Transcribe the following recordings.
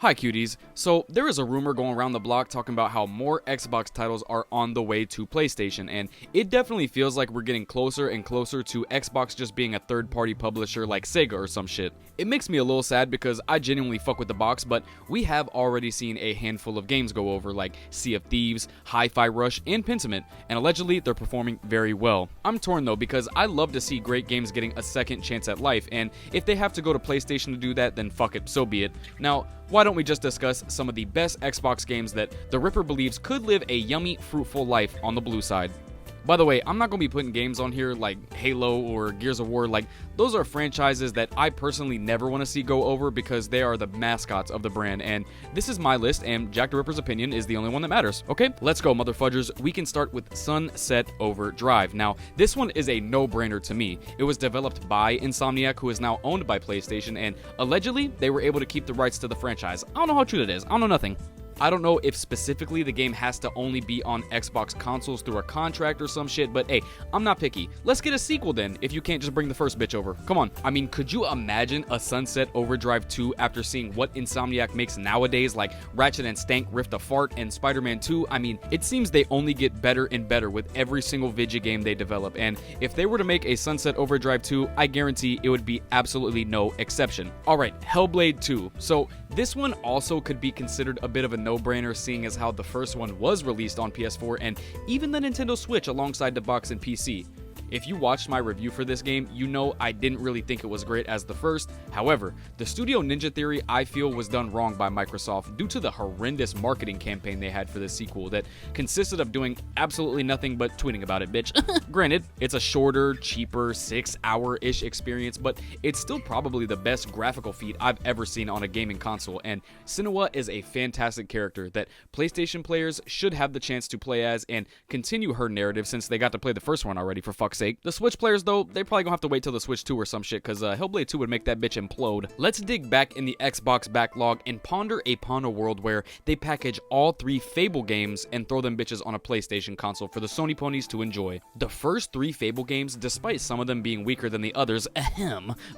Hi cuties. So there is a rumor going around the block talking about how more Xbox titles are on the way to PlayStation, and it definitely feels like we're getting closer and closer to Xbox just being a third-party publisher like Sega or some shit. It makes me a little sad because I genuinely fuck with the box, but we have already seen a handful of games go over like Sea of Thieves, Hi-Fi Rush, and Pentiment, and allegedly they're performing very well. I'm torn though because I love to see great games getting a second chance at life, and if they have to go to PlayStation to do that, then fuck it, so be it. Now, why don't we just discuss some of the best Xbox games that the Ripper believes could live a yummy, fruitful life on the blue side. By the way, I'm not going to be putting games on here like Halo or Gears of War. Like, those are franchises that I personally never want to see go over because they are the mascots of the brand. And this is my list, and Jack the Ripper's opinion is the only one that matters. Okay, let's go, motherfudgers. We can start with Sunset Overdrive. Now, this one is a no-brainer to me. It was developed by Insomniac, who is now owned by PlayStation, and allegedly, they were able to keep the rights to the franchise. I don't know how true that is. I don't know nothing. I don't know if specifically the game has to only be on Xbox consoles through a contract or some shit, but hey, I'm not picky. Let's get a sequel then, if you can't just bring the first bitch over. Come on. I mean, could you imagine a Sunset Overdrive 2 after seeing what Insomniac makes nowadays, like Ratchet & Stank Rift Apart and Spider-Man 2? I mean, it seems they only get better and better with every single video game they develop, and if they were to make a Sunset Overdrive 2, I guarantee it would be absolutely no exception. Alright, Hellblade 2. So, this one also could be considered a bit of a no-brainer, seeing as how the first one was released on PS4 and even the Nintendo Switch alongside the box and PC. If you watched my review for this game, you know I didn't really think it was great as the first. However, the Studio Ninja Theory I feel was done wrong by Microsoft due to the horrendous marketing campaign they had for the sequel that consisted of doing absolutely nothing but tweeting about it, bitch. Granted, it's a shorter, cheaper, 6-hour-ish experience, but it's still probably the best graphical feat I've ever seen on a gaming console, and Senua is a fantastic character that PlayStation players should have the chance to play as and continue her narrative since they got to play the first one already, for fuck's sake. The Switch players, though, they probably gonna have to wait till the Switch 2 or some shit, because Hellblade 2 would make that bitch implode. Let's dig back in the Xbox backlog and ponder upon a world where they package all 3 Fable games and throw them bitches on a PlayStation console for the Sony ponies to enjoy. The first 3 Fable games, despite some of them being weaker than the others,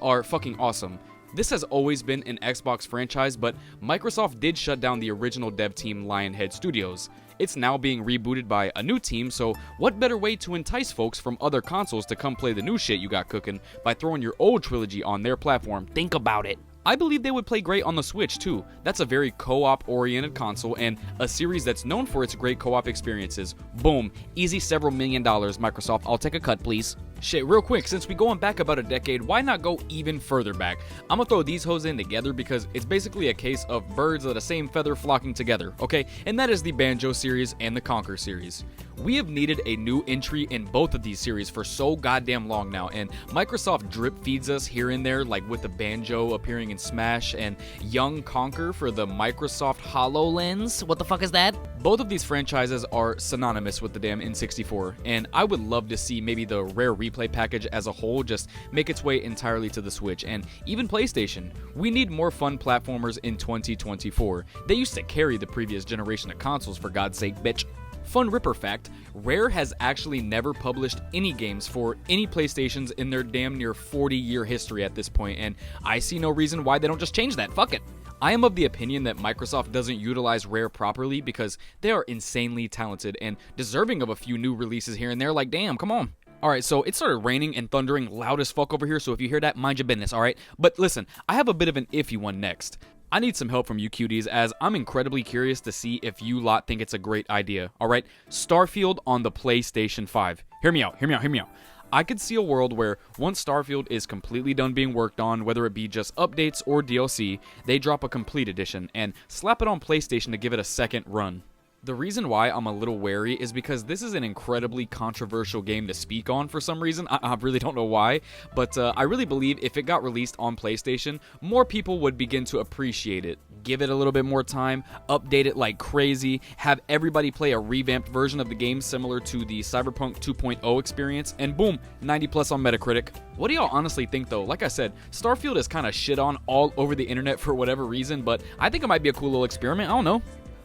are fucking awesome. This has always been an Xbox franchise, but Microsoft did shut down the original dev team Lionhead Studios. It's now being rebooted by a new team, so what better way to entice folks from other consoles to come play the new shit you got cooking by throwing your old trilogy on their platform? Think about it. I believe they would play great on the Switch too. That's a very co-op oriented console and a series that's known for its great co-op experiences. Boom, easy several $1 million, Microsoft. I'll take a cut, please. Shit, real quick, since we going back about a decade, why not go even further back? I'm gonna throw these hoes in together because it's basically a case of birds of the same feather flocking together, okay? And that is the Banjo series and the Conquer series. We have needed a new entry in both of these series for so goddamn long now, and Microsoft drip feeds us here and there, like with the Banjo appearing in Smash and Young Conquer for the Microsoft HoloLens. What the fuck is that? Both of these franchises are synonymous with the damn N64, and I would love to see maybe the Rare Replay package as a whole just make its way entirely to the Switch, and even PlayStation. We need more fun platformers in 2024. They used to carry the previous generation of consoles, for God's sake, bitch. Fun Ripper fact, Rare has actually never published any games for any PlayStations in their damn near 40-year history at this point, and I see no reason why they don't just change that. Fuck it. I am of the opinion that Microsoft doesn't utilize Rare properly because they are insanely talented and deserving of a few new releases here and there. Like, damn, come on. Alright, so it started raining and thundering loud as fuck over here, so if you hear that, mind your business, alright? But listen, I have a bit of an iffy one next. I need some help from you cuties, as I'm incredibly curious to see if you lot think it's a great idea, alright? Starfield on the PlayStation 5. Hear me out, hear me out, hear me out. I could see a world where once Starfield is completely done being worked on, whether it be just updates or DLC, they drop a complete edition and slap it on PlayStation to give it a second run. The reason why I'm a little wary is because this is an incredibly controversial game to speak on for some reason. I really don't know why, but I really believe if it got released on PlayStation, more people would begin to appreciate it. Give it a little bit more time, update it like crazy, have everybody play a revamped version of the game similar to the Cyberpunk 2.0 experience, and boom, 90 plus on Metacritic. What do y'all honestly think though? Like I said, Starfield is kind of shit on all over the internet for whatever reason, but I think it might be a cool little experiment. I don't know.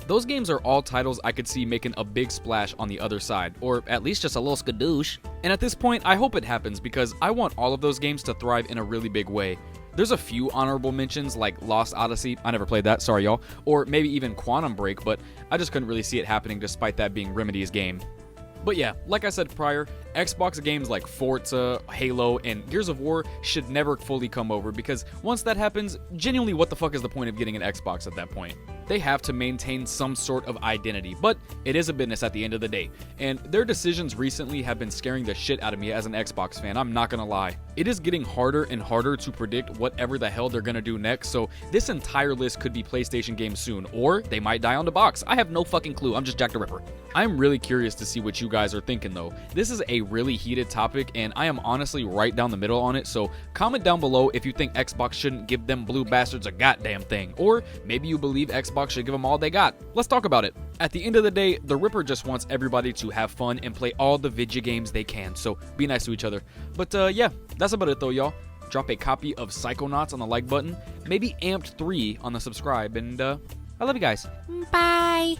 Those games are all titles I could see making a big splash on the other side, or at least just a little skadoosh. And at this point, I hope it happens because I want all of those games to thrive in a really big way. There's a few honorable mentions like Lost Odyssey, I never played that, sorry y'all, or maybe even Quantum Break, but I just couldn't really see it happening despite that being Remedy's game. But yeah, like I said prior, Xbox games like Forza, Halo, and Gears of War should never fully come over because once that happens, genuinely what the fuck is the point of getting an Xbox at that point? They have to maintain some sort of identity, but it is a business at the end of the day, and their decisions recently have been scaring the shit out of me as an Xbox fan, I'm not gonna lie. It is getting harder and harder to predict whatever the hell they're gonna do next, so this entire list could be PlayStation games soon, or they might die on the box. I have no fucking clue, I'm just Jack the Ripper. I'm really curious to see what you guys are thinking though. This is a really heated topic, and I am honestly right down the middle on it, so comment down below if you think Xbox shouldn't give them blue bastards a goddamn thing, or maybe you believe Xbox should give them all they got. Let's talk about it. At the end of the day, the Ripper just wants everybody to have fun and play all the video games they can, so be nice to each other. But yeah, that's about it though, y'all. Drop a copy of Psychonauts on the like button, maybe Amped 3 on the subscribe, and I love you guys. Bye.